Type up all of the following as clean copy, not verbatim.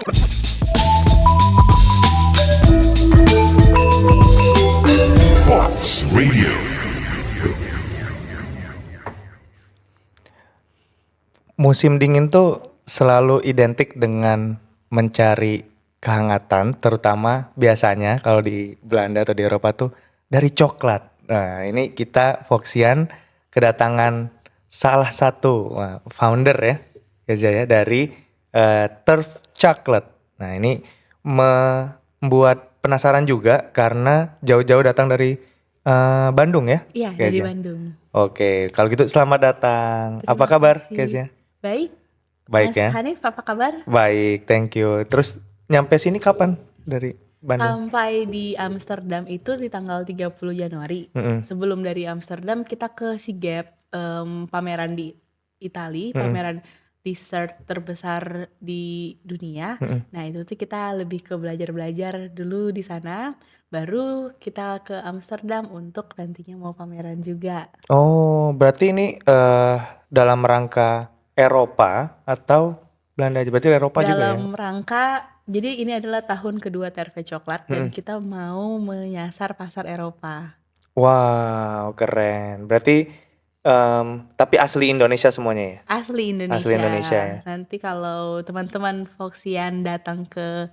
Fox Radio. Musim dingin tuh selalu identik dengan mencari kehangatan, terutama biasanya kalau di Belanda atau di Eropa tuh dari coklat. Nah, ini kita Foxian kedatangan salah satu founder ya, Keza ya, dari Turf Chocolate. Nah, ini membuat penasaran juga karena jauh-jauh datang dari Bandung ya, Iya, dari Keza. Bandung. Oke, kalau gitu selamat datang. Apa Terima kabar, kasih. Kezia? Baik. Baik Mas ya? Hanif, apa kabar? Baik, thank you. Terus nyampe sini kapan dari Bandung? Sampai di Amsterdam itu di tanggal 30 Januari. Mm-mm. Sebelum dari Amsterdam kita ke SIGAP, pameran di Itali, Mm-mm. pameran dessert terbesar di dunia. Mm-mm. Nah, itu tuh kita lebih ke belajar-belajar dulu di sana, baru kita ke Amsterdam untuk nantinya mau pameran juga. Oh, berarti ini dalam rangka Eropa atau Belanda aja? Berarti Eropa juga ya? Dalam rangka, jadi ini adalah tahun kedua Terve Coklat dan Mm-mm. kita mau menyasar pasar Eropa. Wow, keren. Berarti tapi asli Indonesia semuanya ya? Asli Asli Indonesia ya? Nanti kalau teman-teman Foxian datang ke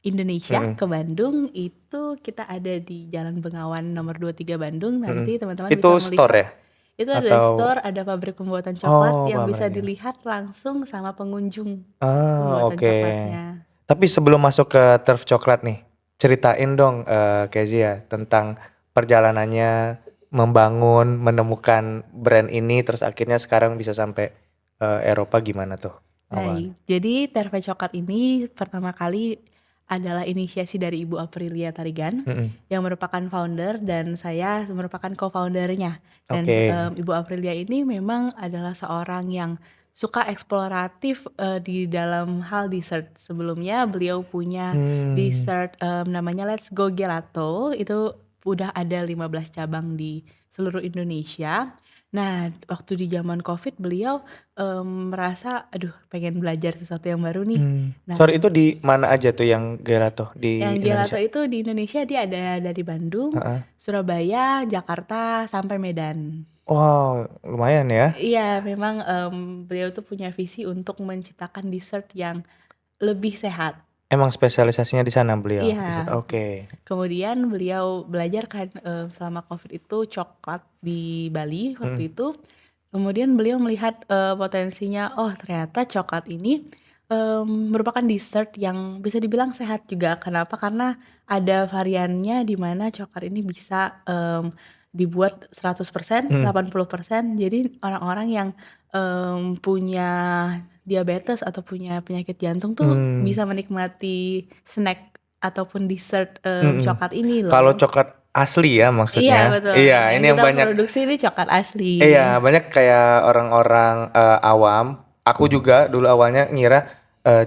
Indonesia, Mm-mm. ke Bandung, itu kita ada di Jalan Bengawan nomor 23 Bandung. Nanti teman-teman Itu bisa store melihat. ya? Itu ada Atau store, ada pabrik pembuatan coklat yang bisa pamerannya. dilihat langsung sama pengunjung Ah, pembuatan oke. coklatnya. Tapi sebelum masuk ke Turf Coklat nih, ceritain dong Kezia tentang perjalanannya membangun, menemukan brand ini, terus akhirnya sekarang bisa sampai Eropa gimana tuh awalnya? Baik, jadi Terve Coklat ini pertama kali adalah inisiasi dari Ibu Aprilia Tarigan Mm-mm. yang merupakan founder dan saya merupakan co-foundernya. Dan Oke. Ibu Aprilia ini memang adalah seorang yang suka eksploratif di dalam hal dessert. Sebelumnya beliau punya dessert namanya Let's Go Gelato, itu udah ada 15 cabang di seluruh Indonesia. Nah, waktu di zaman COVID beliau merasa, aduh pengen belajar sesuatu yang baru nih. Nah, Sorry, itu di mana aja tuh yang gelato di yang Indonesia? gelato itu di Indonesia dia ada dari Bandung, Heeh. Surabaya, Jakarta, sampai Medan. Wow, lumayan ya. Iya, memang beliau tuh punya visi untuk menciptakan dessert yang lebih sehat. Emang spesialisasinya di sana beliau. Iya. Oke. Kemudian beliau belajar kan selama COVID itu coklat di Bali waktu itu. Kemudian beliau melihat potensinya, oh ternyata coklat ini merupakan dessert yang bisa dibilang sehat juga. Kenapa? Karena ada variannya di mana coklat ini bisa dibuat 100%, 80%. Jadi orang-orang yang punya diabetes atau punya penyakit jantung tuh bisa menikmati snack ataupun dessert coklat ini loh. Kalau coklat asli ya Iya maksudnya. betul, Iya, yang ini yang kita banyak. produksi ini coklat asli. Iya, banyak kayak orang-orang awam. Aku juga dulu awalnya ngira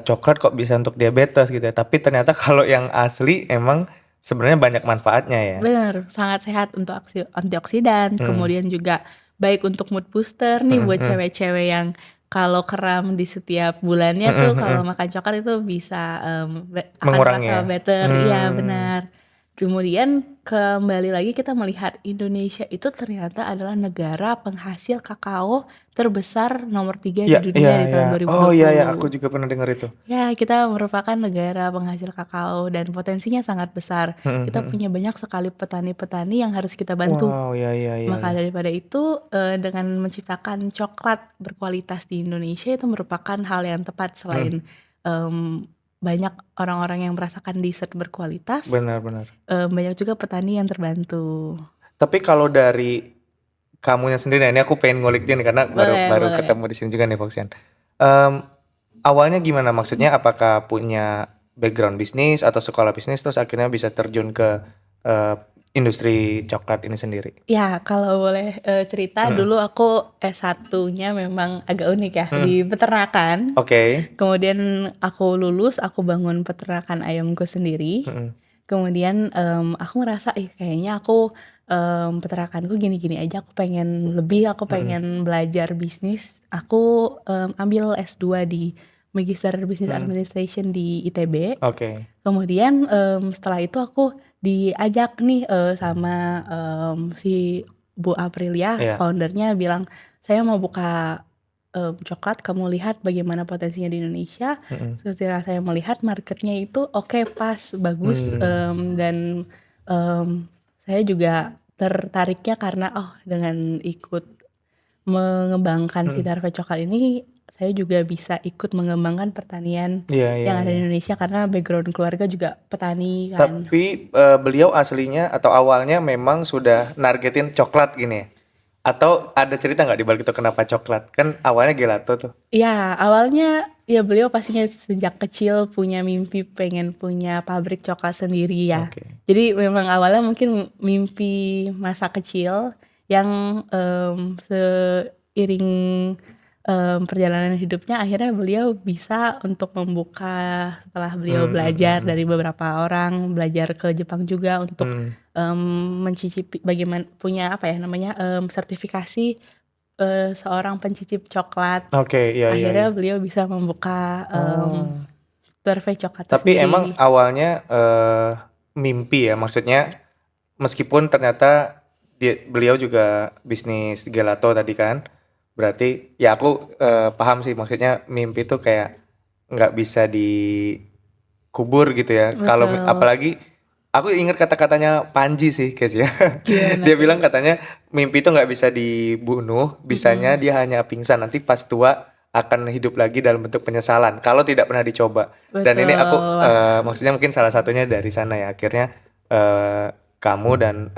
coklat kok bisa untuk diabetes gitu ya. Tapi ternyata kalau yang asli emang sebenarnya banyak manfaatnya ya. Bener, sangat sehat untuk antioksidan, kemudian juga baik untuk mood booster nih buat cewek-cewek yang kalau kram di setiap bulannya tuh kalau makan coklat itu bisa akan Mengurangi merasa ya? better. Iya benar. Kemudian kembali lagi kita melihat Indonesia itu ternyata adalah negara penghasil kakao terbesar nomor 3 di Iya, iya, dunia di iya. tahun Oh iya, iya, aku 2020. juga pernah dengar itu. Ya, kita merupakan negara penghasil kakao dan potensinya sangat besar. Kita punya banyak sekali petani-petani yang harus kita bantu. Wow, iya, iya, iya, Maka iya. daripada itu, dengan menciptakan coklat berkualitas di Indonesia itu merupakan hal yang tepat selain banyak orang-orang yang merasakan dessert berkualitas, Benar-benar. banyak juga petani yang terbantu. Tapi kalau dari kamunya sendiri, nah ini aku pengen ngulik dia nih karena Boleh, baru boleh. ketemu di sini juga nih Foxian. Awalnya gimana? Maksudnya apakah punya background bisnis atau sekolah bisnis terus akhirnya bisa terjun ke eh, industri coklat ini sendiri? Ya, kalau boleh cerita dulu aku S1-nya memang agak unik ya di peternakan. Oke. Kemudian aku lulus, aku bangun peternakan ayamku sendiri. Kemudian aku ngerasa kayaknya aku peternakanku gini-gini aja, aku pengen lebih, aku pengen belajar bisnis. Aku ambil S2 di Magister Business Administration di ITB. Oke. Kemudian setelah itu aku diajak nih sama si Bu Aprilia, Iya. foundernya bilang, saya mau buka coklat, kamu lihat bagaimana potensinya di Indonesia. Setelah saya melihat marketnya itu oke, pas, bagus, dan saya juga tertariknya karena dengan ikut mengembangkan si Tarve Coklat ini, saya juga bisa ikut mengembangkan pertanian Iya, iya, yang ada di iya. Indonesia karena background keluarga juga petani kan. Tapi beliau aslinya atau awalnya memang sudah nargetin coklat gini ya? Atau ada cerita nggak di balik itu kenapa coklat? Kan awalnya gelato tuh. Ya awalnya ya beliau pastinya sejak kecil punya mimpi pengen punya pabrik coklat sendiri ya. Oke. Jadi memang awalnya mungkin mimpi masa kecil yang seiring perjalanan hidupnya akhirnya beliau bisa untuk membuka setelah beliau belajar dari beberapa orang, belajar ke Jepang juga untuk mencicipi bagaimana punya apa ya namanya sertifikasi seorang pencicip coklat. Oke, iya, iya, Akhirnya iya. beliau bisa membuka Oh. Tarve Coklat Tapi emang sendiri. awalnya mimpi ya, maksudnya meskipun ternyata beliau juga bisnis gelato tadi kan, berarti ya aku paham sih, maksudnya mimpi tuh kayak nggak bisa dikubur gitu ya. Kalau Betul. apalagi aku ingat kata-katanya Panji sih guys ya. Gimana Dia tuh? bilang katanya mimpi itu nggak bisa dibunuh, bisanya dia hanya pingsan, nanti pas tua akan hidup lagi dalam bentuk penyesalan kalau tidak pernah dicoba. Dan ini aku Betul. Wah, maksudnya mungkin salah satunya dari sana ya. Akhirnya kamu dan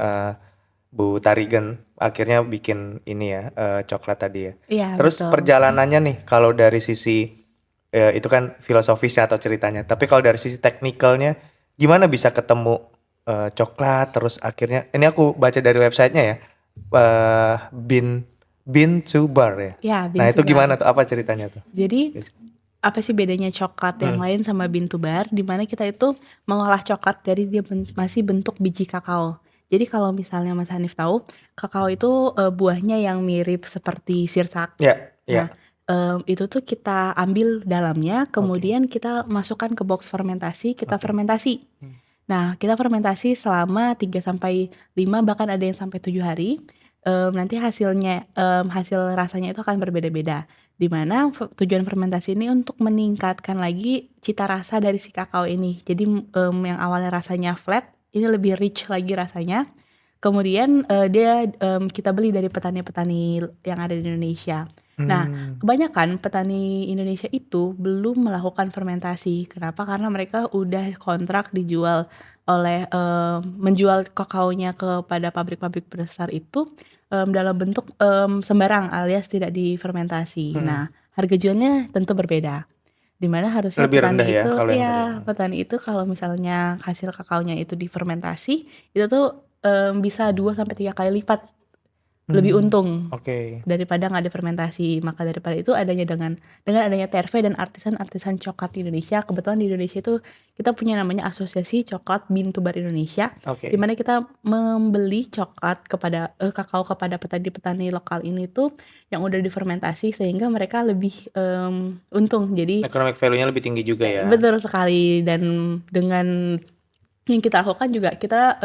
Bu Tarigan akhirnya bikin ini ya, coklat tadi ya. iya Terus betul. perjalanannya nih kalau dari sisi itu kan filosofisnya atau ceritanya. Tapi kalau dari sisi teknikalnya gimana bisa ketemu coklat terus akhirnya ini aku baca dari websitenya ya, Bean to Bar ya. Ya, Nah bean itu to bar. gimana tuh? Apa ceritanya tuh? Jadi Guys? apa sih bedanya coklat yang lain sama bean to bar? Dimana kita itu mengolah coklat dari dia masih bentuk biji kakao. Jadi kalau misalnya Mas Hanif tahu, kakao itu buahnya yang mirip seperti sirsak. Ya, Nah, ya. itu tuh kita ambil dalamnya, Oke. kemudian kita masukkan ke box fermentasi, kita Oke. fermentasi. Nah, kita fermentasi selama 3 sampai 5 bahkan ada yang sampai 7 hari. Nanti hasilnya hasil rasanya itu akan berbeda-beda. Di mana tujuan fermentasi ini untuk meningkatkan lagi cita rasa dari si kakao ini. Jadi yang awalnya rasanya flat, ini lebih rich lagi rasanya. Kemudian dia kita beli dari petani-petani yang ada di Indonesia. Nah, kebanyakan petani Indonesia itu belum melakukan fermentasi. Kenapa? Karena mereka udah kontrak dijual oleh menjual kakaonya kepada pabrik-pabrik besar itu dalam bentuk sembarang alias tidak difermentasi. Nah, harga jualnya tentu berbeda. Di mana harusnya Lebih rendah ya kalau yang tadi. petani itu kalau misalnya hasil kakaonya itu difermentasi, itu tuh bisa 2 sampai 3 kali lipat lebih untung Oke. daripada nggak ada fermentasi. Maka daripada itu dengan adanya Terve dan artisan-artisan coklat di Indonesia, kebetulan di Indonesia itu kita punya namanya Asosiasi Coklat Bean to Bar Indonesia, Oke. di mana kita membeli coklat kepada kakao kepada petani-petani lokal ini tuh yang udah difermentasi sehingga mereka lebih untung. Jadi Economic value-nya lebih tinggi juga ya. betul sekali, dan dengan yang kita lakukan juga kita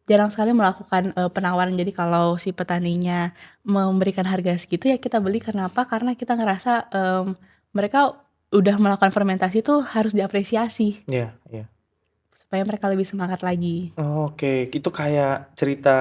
jarang sekali melakukan penawaran. Jadi kalau si petaninya memberikan harga segitu ya kita beli. Kenapa? Karena kita ngerasa mereka udah melakukan fermentasi itu harus diapresiasi Iya, iya. supaya mereka lebih semangat lagi. Oke, itu kayak cerita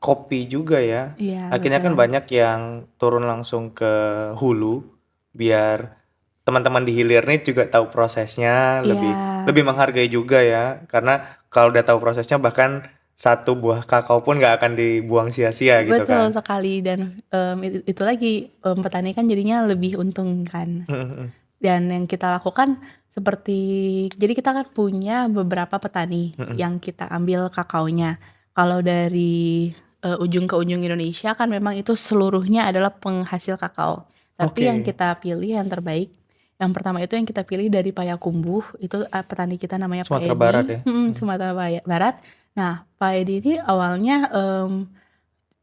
kopi juga ya. Iya Akhirnya kan betul. banyak yang turun langsung ke hulu biar teman-teman di hilir nih juga tahu prosesnya, lebih Iya menghargai juga ya. Karena kalau udah tahu prosesnya bahkan satu buah kakao pun nggak akan dibuang sia-sia gitu betul kan. sekali, dan itu lagi petani kan jadinya lebih untung kan. Dan yang kita lakukan seperti, jadi kita kan punya beberapa petani yang kita ambil kakaonya. Kalau dari ujung ke ujung Indonesia kan memang itu seluruhnya adalah penghasil kakao. Tapi yang Oke. kita pilih yang terbaik, yang pertama itu yang kita pilih dari Payakumbuh, itu petani kita namanya Pak Sumatera Barat Edi, ya. Sumatera Barat. Nah, Pak Edi ini awalnya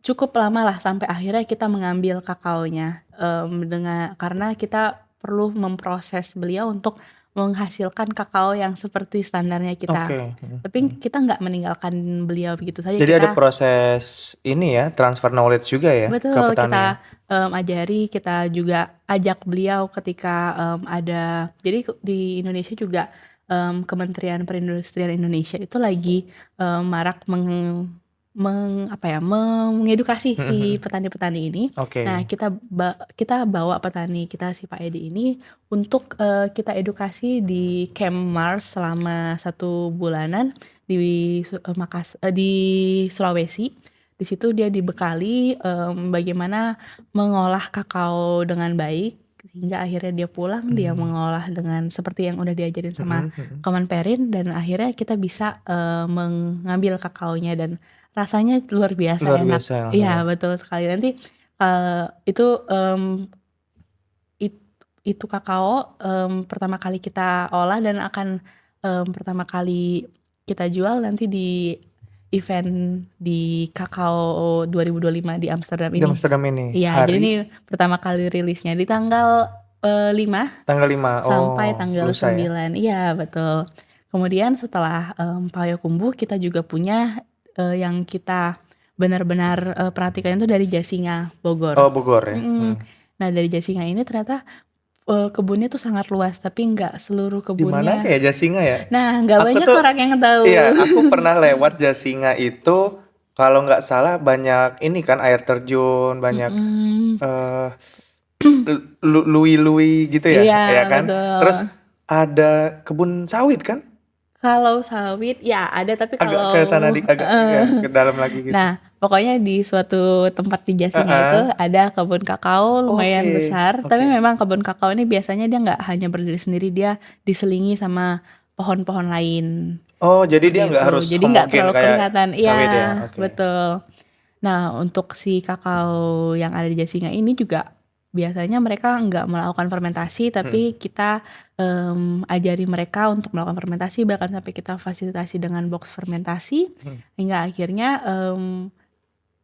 cukup lama lah sampai akhirnya kita mengambil kakaonya, karena kita perlu memproses beliau untuk menghasilkan kakao yang seperti standarnya kita. Oke, Tapi kita nggak meninggalkan beliau begitu saja, Jadi ada kita proses ini ya, transfer knowledge juga ya ke betul, petani ya? kita, ajari, kita juga ajak beliau ketika, ada jadi di Indonesia juga, Kementerian Perindustrian Indonesia itu lagi, marak mengedukasi Mhm si mhm. petani-petani ini. Nah, Oke. kita bawa petani kita si Pak Edi ini untuk, kita edukasi di Camp Mars selama 1 bulanan di Sulawesi. Di situ dia dibekali, bagaimana mengolah kakao dengan baik, sehingga akhirnya dia pulang, dia Mmm, mengolah dengan seperti yang udah diajarin sama mhm mhm. Kemenperin, dan akhirnya kita bisa, mengambil kakaonya dan rasanya luar biasa Luar enak. biasa langsung Iya, ya? betul sekali. Nanti, itu, it itu kakao, pertama kali kita olah dan akan, pertama kali kita jual nanti di event di Kakao 2025 di Amsterdam Di ini. Amsterdam ini, Iya, jadi hari ini pertama kali rilisnya di tanggal, 5 tanggal 5. sampai Oh, tanggal lusa ya? 9. Iya, betul. Kemudian setelah, Payakumbuh kita juga punya, yang kita benar-benar, perhatikan itu dari Jasinga, Bogor. Oh, Bogor ya? Mhm. Nah, dari Jasinga ini ternyata, kebunnya tuh sangat luas, tapi nggak seluruh Di mana aja kebunnya, ya Jasinga ya? nah, nggak Aku banyak tuh orang yang iya, tahu. aku pernah lewat Jasinga itu, kalau nggak salah banyak ini kan air terjun, banyak, Mhm. eee, lui-lui gitu Iya, ya kan? betul. Terus ada kebun sawit kan? Kalau sawit, ya ada, tapi Agak ke sana kalau agak ya ke dalam lagi gitu. nah, pokoknya di suatu tempat di Jasinga itu Heeh. ada kebun kakao Oke lumayan besar, tapi oke. memang kebun kakao ini biasanya dia nggak hanya berdiri sendiri, dia diselingi sama pohon-pohon lain, Oh, jadi dia seperti nggak itu. harus Jadi nggak homogen terlalu kayak kelihatan, sawit ya? iya, Oke. betul. Nah, untuk si kakao yang ada di Jasinga ini juga biasanya mereka nggak melakukan fermentasi, Mhm. tapi kita, ajari mereka untuk melakukan fermentasi, bahkan sampai kita fasilitasi dengan box fermentasi, Mhm. hingga akhirnya,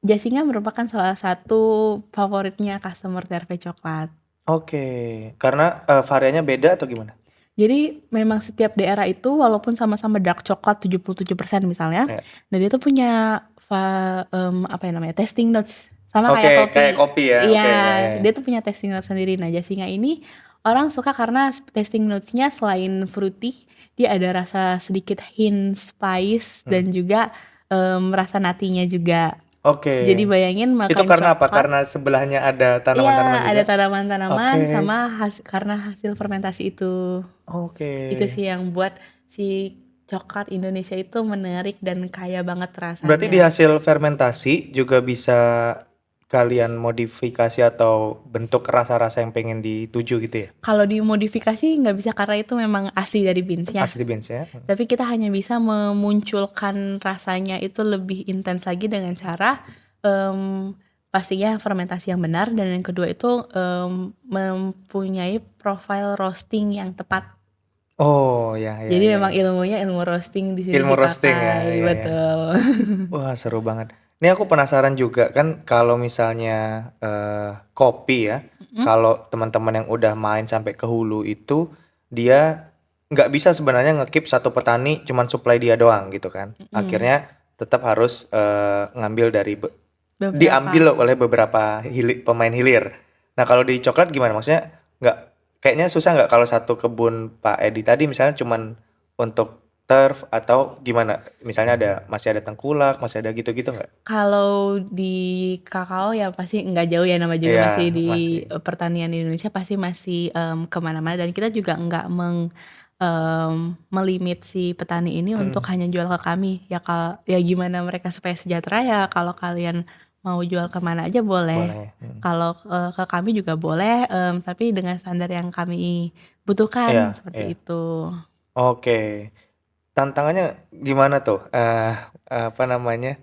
Jasinga merupakan salah satu favoritnya customer TRV Coklat. Oke, karena, variannya beda atau gimana? Jadi memang setiap daerah itu walaupun sama-sama dark coklat 77% misalnya, Ya. nah dia tuh punya apa ya namanya, tasting notes, sama Oke, kayak kayak kopi. kopi ya? Oke, ya Iya, ya ya. dia tuh punya tasting notes sendiri. Nah, Jasinga ini orang suka karena tasting notes-nya selain fruity, dia ada rasa sedikit hint spice Mhm. dan juga, rasa natinya juga. Oke. Jadi bayangin Itu makan karena apa? coklat, Karena sebelahnya ada iya, tanaman-tanaman ada juga? tanaman-tanaman Oke. sama karena hasil fermentasi itu. Oke. Itu sih yang buat si coklat Indonesia itu menarik dan kaya banget Berarti di rasanya. hasil fermentasi juga bisa kalian modifikasi atau bentuk rasa-rasa yang pengen dituju gitu ya? Kalau dimodifikasi nggak bisa karena itu memang asli dari beans-nya. Asli beans ya? Mhm. Tapi kita hanya bisa memunculkan rasanya itu lebih intens lagi dengan cara, pastinya fermentasi yang benar, dan yang kedua itu, mempunyai profile roasting yang tepat. Oh, ya ya Jadi ya memang ya. ilmunya ilmu roasting di sini Ilmu roasting ya, dipakai, ya ya. betul. Wah, seru banget. Ini aku penasaran juga kan kalau misalnya kopi ya, Mhm, kalau teman-teman yang udah main sampai ke hulu itu dia nggak bisa sebenarnya ngekip satu petani cuman supply dia doang gitu kan. mhm, Akhirnya tetap harus ngambil dari beberapa. diambil oleh beberapa pemain hilir. Nah, kalau di coklat gimana? Maksudnya nggak kayaknya susah nggak kalau satu kebun Pak Edi tadi misalnya cuman untuk turf atau gimana? Misalnya masih ada tengkulak, masih ada gitu-gitu nggak? Kalau di kakao ya pasti nggak jauh ya, nama juga Iya, masih di, masih. pertanian di Indonesia pasti masih, ke mana-mana, dan kita juga nggak melimit si petani ini untuk Mhm, hanya jual ke kami. Ya gimana mereka supaya sejahtera, ya kalau kalian mau jual ke mana aja boleh. boleh. Mhm. Kalau, ke kami juga boleh, tapi dengan standar yang kami butuhkan, Iya seperti iya. itu. Oke. Tantangannya gimana tuh? Apa namanya,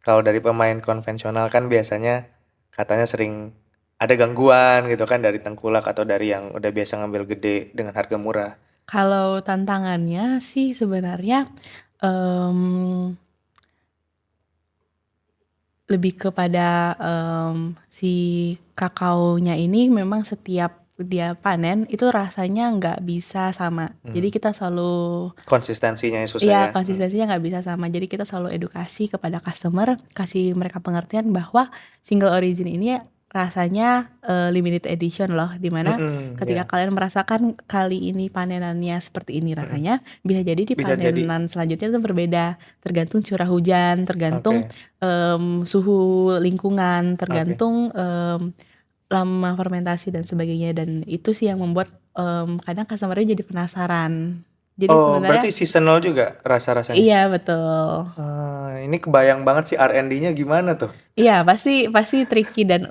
kalau dari pemain konvensional kan biasanya katanya sering ada gangguan gitu kan dari tengkulak atau dari yang udah biasa ngambil gede dengan harga murah. Kalau tantangannya sih sebenarnya, mmm lebih kepada, si kakaonya ini memang setiap dia panen itu rasanya nggak bisa sama. Jadi kita selalu Konsistensinya yang susah iya ya. konsistensinya nggak bisa sama. Jadi kita selalu edukasi kepada customer, kasih mereka pengertian bahwa single origin ini rasanya limited edition loh, dimana ketika Ya. kalian merasakan kali ini panenannya seperti ini rasanya, bisa jadi di Bisa jadi. panenan selanjutnya itu berbeda, tergantung curah hujan, tergantung Oke. suhu lingkungan, Oke. tergantung lama fermentasi dan sebagainya, dan itu sih yang membuat kadang customer-nya jadi penasaran. Jadi Oh, sebenarnya berarti seasonal juga rasa-rasanya? iya betul. Ini kebayang banget sih R&D-nya gimana tuh? Iya pasti tricky dan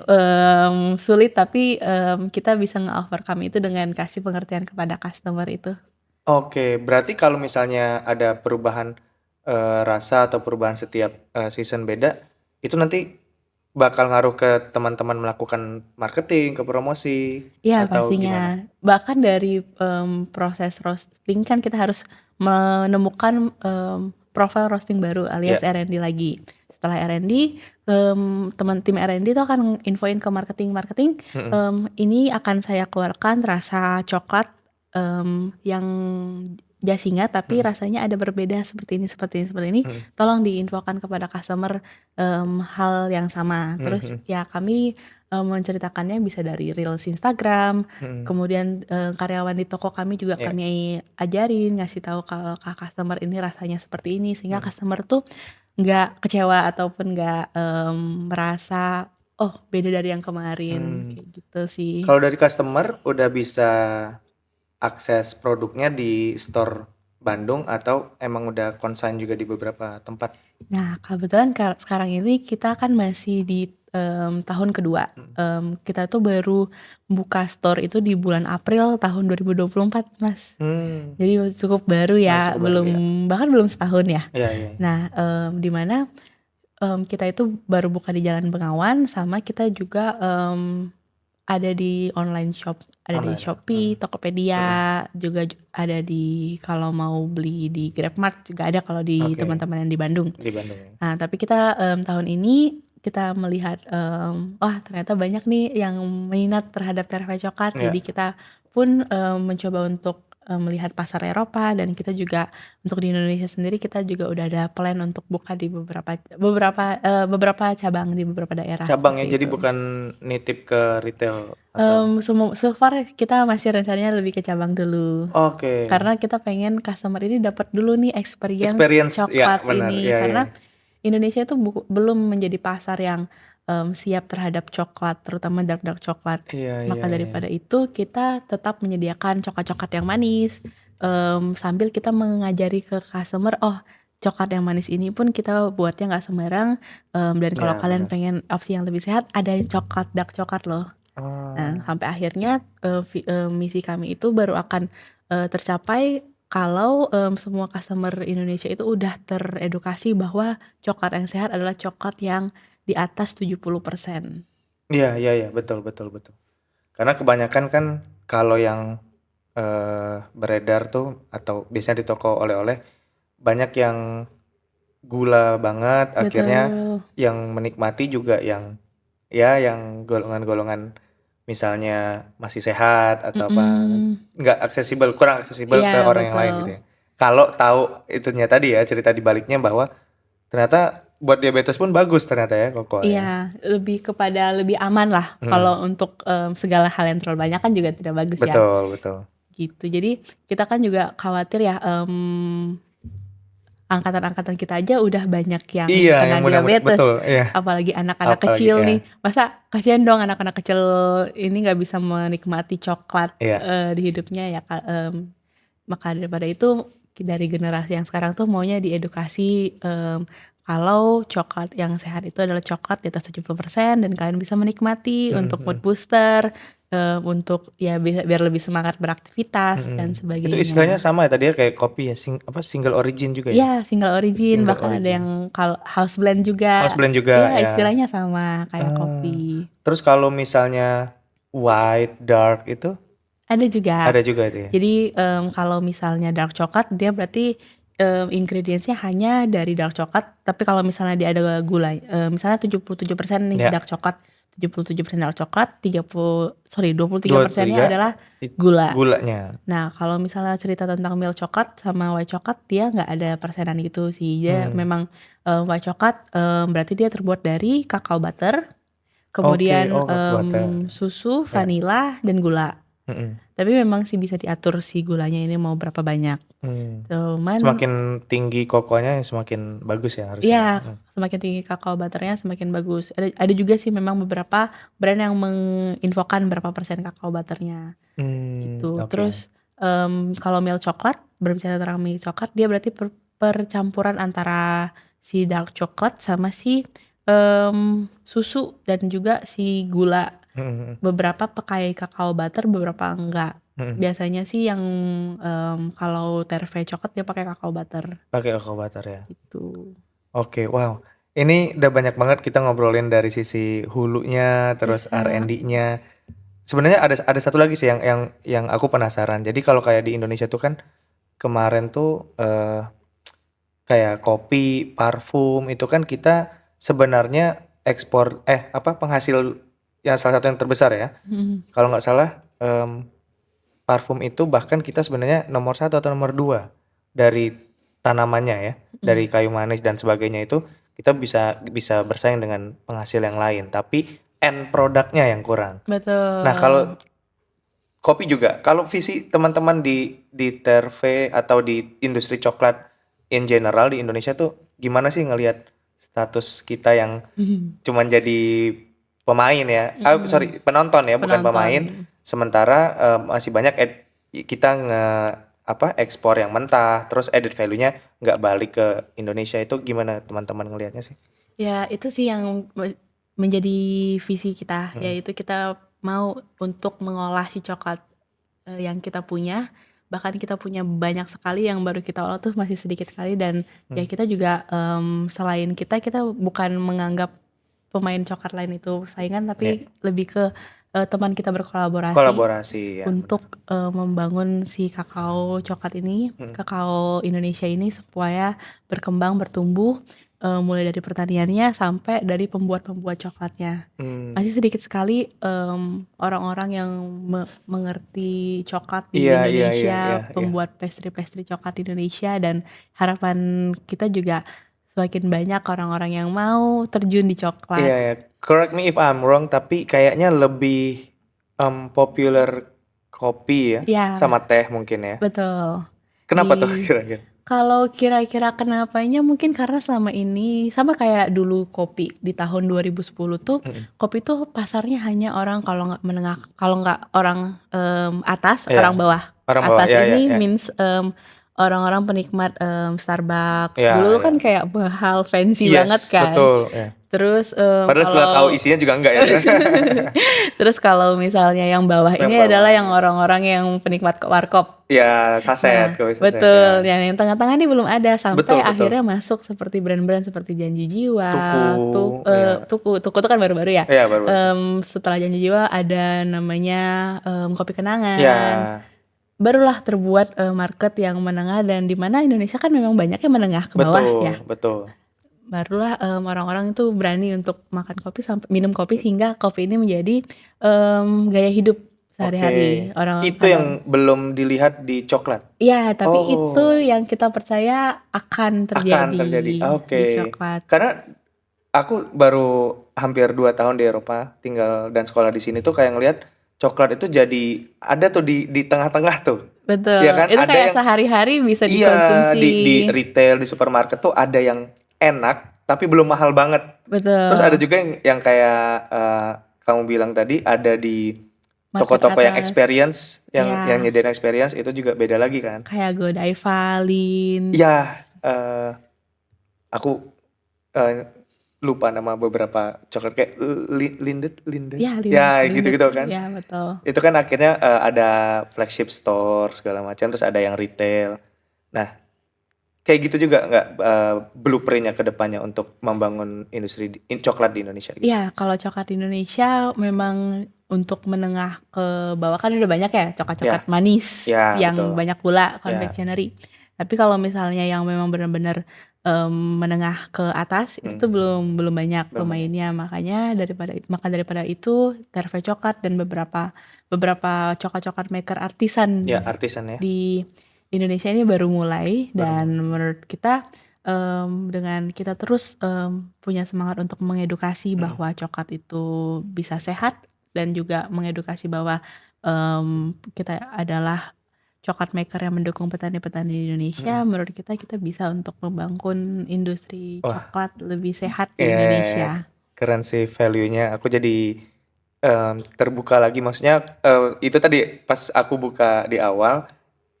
sulit, tapi kita bisa nge-overcome itu dengan kasih pengertian kepada customer itu. Oke, berarti kalau misalnya ada perubahan rasa atau perubahan setiap season beda, itu nanti bakal ngaruh ke teman-teman melakukan marketing, ke promosi, Iya atau gimana? pastinya. Bahkan dari proses roasting kan kita harus menemukan profil roasting baru alias Ya. R&D lagi. Setelah R&D, teman tim R&D itu akan infoin ke marketing, ini akan saya keluarkan rasa coklat yang jasinga tapi rasanya ada berbeda seperti ini, seperti ini, seperti ini. Tolong diinfokan kepada customer hal yang sama. Terus ya kami menceritakannya bisa dari reels Instagram, kemudian karyawan di toko kami juga Ya. kami ajarin, ngasih tahu kalau ke customer ini rasanya seperti ini, sehingga customer tuh nggak kecewa ataupun nggak merasa oh beda dari yang kemarin, kayak gitu sih. Kalau dari customer udah bisa akses produknya di store Bandung atau emang udah consign juga di beberapa tempat? Nah, kebetulan sekarang ini kita kan masih di tahun kedua. Kita tuh baru buka store itu di bulan April tahun 2024, Mas. Jadi cukup baru ya, Masuk baru ya. bahkan belum setahun ya. Iya, iya. Nah, di mana kita itu baru buka di Jalan Bengawan, sama kita juga ada di online shop, ada di Online. Shopee, Tokopedia, juga ada di kalau mau beli di GrabMart juga ada kalau di Oke. teman-teman yang di Bandung. Di Bandung ya. Nah, tapi kita tahun ini kita melihat wah ternyata banyak nih yang minat terhadap terva coklat. Ya. Jadi kita pun mencoba untuk melihat pasar Eropa, dan kita juga untuk di Indonesia sendiri kita juga udah ada plan untuk buka di beberapa cabang di beberapa daerah Cabangnya seperti jadi itu. bukan nitip ke retail atau? So far kita masih rencananya lebih ke cabang dulu. Oke. Karena kita pengen customer ini dapat dulu nih experience Experience, ya coklat benar. ini. Ya, Karena ya. Indonesia itu belum menjadi pasar yang siap terhadap coklat, terutama dark coklat. Iya, Maka iya, iya. daripada itu kita tetap menyediakan coklat-coklat yang manis, sambil kita mengajari ke customer, oh coklat yang manis ini pun kita buatnya nggak sembarang, dan kalau Ya, kalian benar. pengen opsi yang lebih sehat, ada coklat dark coklat loh. Nah, sampai akhirnya misi kami itu baru akan tercapai kalau semua customer Indonesia itu udah teredukasi bahwa coklat yang sehat adalah coklat yang di atas 70%. Iya, iya, iya, betul, betul, betul. Karena kebanyakan kan kalau yang beredar tuh atau biasanya di toko oleh-oleh banyak yang gula banget, akhirnya Betul. yang menikmati juga yang ya yang golongan-golongan misalnya masih sehat atau apa, nggak aksesibel, kurang aksesibel ke Iya, orang yang lain betul. gitu ya. Kalau tahu itunya tadi ya, cerita di baliknya bahwa ternyata buat diabetes pun bagus ternyata ya kokoa ya. Iya, lebih aman lah. Kalau untuk segala hal yang terlalu banyak kan juga tidak bagus ya. Betul, betul. Gitu. Jadi kita kan juga khawatir ya, angkatan-angkatan kita aja udah banyak yang Iya, kena yang muda-muda, diabetes, betul, iya. apalagi anak-anak Apalagi kecil ya. nih. Masa kasihan dong anak-anak kecil ini nggak bisa menikmati coklat Iya. di hidupnya ya. Maka daripada itu dari generasi yang sekarang tuh maunya diedukasi kalau coklat yang sehat itu adalah coklat di atas 70% dan kalian bisa menikmati untuk mood booster, untuk ya biar lebih semangat beraktivitas dan Itu istilahnya sebagainya. sama ya tadi ya kayak kopi ya, single origin juga ya? Iya, single origin, Single bahkan ada origin. yang kalau house blend juga. House blend juga Iya, ya. istilahnya sama kayak kopi. Terus kalau misalnya white, dark itu Ada juga. ada juga itu ya? Jadi kalau misalnya dark coklat dia berarti ingredientsnya hanya dari dark coklat, tapi kalau misalnya dia ada gula, misalnya 77% nih Ya. dark coklat, 77% adalah coklat, 23%-nya 23 adalah gula. gulanya. Nah, kalau misalnya cerita tentang milk coklat sama white coklat, dia nggak ada persenan gitu sih. Dia memang white coklat berarti dia terbuat dari kakao butter, Oke, kemudian kakao butter. susu, Ya. vanila, dan gula. Mm-mm. Tapi memang sih bisa diatur si gulanya ini mau berapa banyak. Cuman Semakin tinggi kokoanya semakin bagus ya ya harusnya. semakin tinggi kakao butternya semakin bagus. Ada juga sih memang beberapa brand yang menginfokan berapa persen kakao butternya gitu. Oke. Terus kalau milk coklat, berbicara tentang milk coklat, dia berarti percampuran antara si dark coklat sama si susu dan juga si gula. Mm-mm. Beberapa pakai kakao butter, beberapa enggak. Mm-mm. Biasanya sih yang kalau Terve coklat dia pakai kakao butter Pakai kakao butter ya. gitu. Oke, wow. Ini udah banyak banget kita ngobrolin dari sisi hulunya, terus Iya. R&D-nya. Sebenarnya ada satu lagi sih yang aku penasaran. Jadi kalau kayak di Indonesia tuh kan kemarin tuh kayak kopi, parfum itu kan kita sebenarnya ekspor penghasil yang salah satu yang terbesar ya. Kalau nggak salah parfum itu bahkan kita sebenarnya nomor 1 atau nomor 2 dari tanamannya ya, dari kayu manis dan sebagainya itu kita bisa bersaing dengan penghasil yang lain, tapi end produknya yang kurang. Betul. Nah, kalau kopi juga, kalau visi teman-teman di Terve atau di industri coklat in general di Indonesia tuh gimana sih ngelihat status kita yang cuman jadi pemain ya, penonton ya, bukan pemain. Sementara masih banyak kita ekspor yang mentah, terus added value-nya nggak balik ke Indonesia. Itu gimana teman-teman ngelihatnya sih? Ya, itu sih yang menjadi visi kita, yaitu kita mau untuk mengolah si coklat yang kita punya. Bahkan kita punya banyak sekali yang baru kita olah tuh masih sedikit sekali, dan ya kita juga selain kita bukan menganggap pemain coklat lain itu saingan, tapi lebih ke teman kita berkolaborasi Kolaborasi ya. untuk membangun si kakao coklat ini, kakao Indonesia ini supaya berkembang, bertumbuh, mulai dari pertaniannya sampai dari pembuat coklatnya. Masih sedikit sekali orang-orang yang mengerti coklat di Iya. Indonesia, pembuat pastry coklat di Indonesia, dan harapan kita juga semakin banyak orang-orang yang mau terjun di coklat. Iya. Correct me if I'm wrong, tapi kayaknya lebih popular kopi ya, Ya, sama teh mungkin ya. betul. Kenapa tuh kira-kira? Kalau kira-kira kenapanya, mungkin karena selama ini sama kayak dulu kopi di tahun 2010 tuh, kopi tuh pasarnya hanya orang kalau nggak menengah, kalau nggak orang atas, Iya. orang bawah. Orang bawah, Atas ya. ini means orang-orang penikmat Starbucks. Ya, Dulu ya. kan kayak mahal, fancy Yes, banget kan. betul. Ya. Terus Padahal setelah tahu isinya juga enggak ya. terus kalau misalnya yang bawah Yang ini bawah, adalah yang orang-orang yang penikmat warkop. Ya, saset, Nah, kopi saset. betul. Ya. Yang tengah-tengah ini belum ada, sampai Betul. akhirnya masuk seperti brand-brand seperti Janji Jiwa, Tuku, Tuku itu kan baru-baru ya. Iya, baru. Setelah Janji Jiwa ada namanya Kopi Kenangan. Ya. Barulah terbuat market yang menengah, dan di mana Indonesia kan memang banyak yang menengah ke bawah ya. Betul. Barulah orang-orang itu berani untuk makan kopi sampai minum kopi, hingga kopi ini menjadi gaya hidup sehari-hari. Itu yang belum dilihat di coklat. Iya, tapi itu yang kita percaya akan terjadi. Di coklat. Karena aku baru hampir 2 tahun di Eropa, tinggal dan sekolah di sini tuh kayak ngelihat coklat itu jadi ada tuh di tengah-tengah tuh. Betul. Ya kan? Itu Ada kayak yang sehari-hari bisa dikonsumsi. Di retail, di supermarket tuh ada yang enak tapi belum mahal banget. Betul. Terus ada juga yang kayak kamu bilang tadi, ada di toko-toko yang experience, yang nyediain experience, itu juga beda lagi kan. Kayak Godiva, Lindt. Ya, aku lupa nama beberapa coklat kayak Lindt. Ya, gitu-gitu kan. Ya, betul. Itu kan akhirnya ada flagship store segala macam, terus ada yang retail. Nah, kayak gitu juga nggak blueprint-nya ke depannya untuk membangun industri coklat di Indonesia gitu? Iya, kalau coklat di Indonesia memang untuk menengah ke bawah kan udah banyak ya coklat-coklat manis yang betul. banyak gula, confectionery. Tapi kalau misalnya yang memang benar-benar menengah ke atas itu tuh belum banyak Belum banyak. pemainnya. Maka daripada itu Terve Coklat dan beberapa coklat-coklat maker artisan Ya artisan ya. di Indonesia ini baru mulai, Baru dan menurut kita dengan kita terus punya semangat untuk mengedukasi bahwa coklat itu bisa sehat, dan juga mengedukasi bahwa kita adalah coklat maker yang mendukung petani-petani di Indonesia. Menurut kita bisa untuk membangun industri Wah. coklat lebih sehat di Ya, Indonesia. keren sih value-nya. Aku jadi terbuka lagi. Maksudnya itu tadi pas aku buka di awal,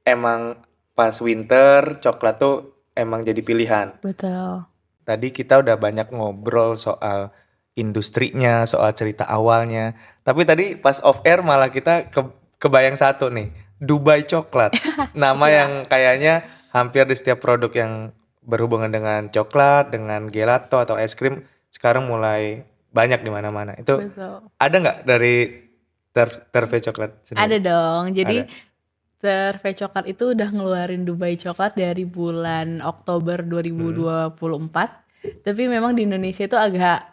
emang pas winter coklat tuh emang jadi pilihan. Betul. Tadi kita udah banyak ngobrol soal industrinya, soal cerita awalnya. Tapi tadi pas off air malah kita kebayang satu nih, Dubai Coklat. Nama Iya. yang kayaknya hampir di setiap produk yang berhubungan dengan coklat, dengan gelato atau es krim sekarang mulai banyak di mana-mana. Itu Betul. ada nggak dari Terve Coklat Ada sendiri? dong. Jadi Ada. Terve Coklat itu udah ngeluarin Dubai Coklat dari bulan Oktober 2024. Tapi memang di Indonesia itu agak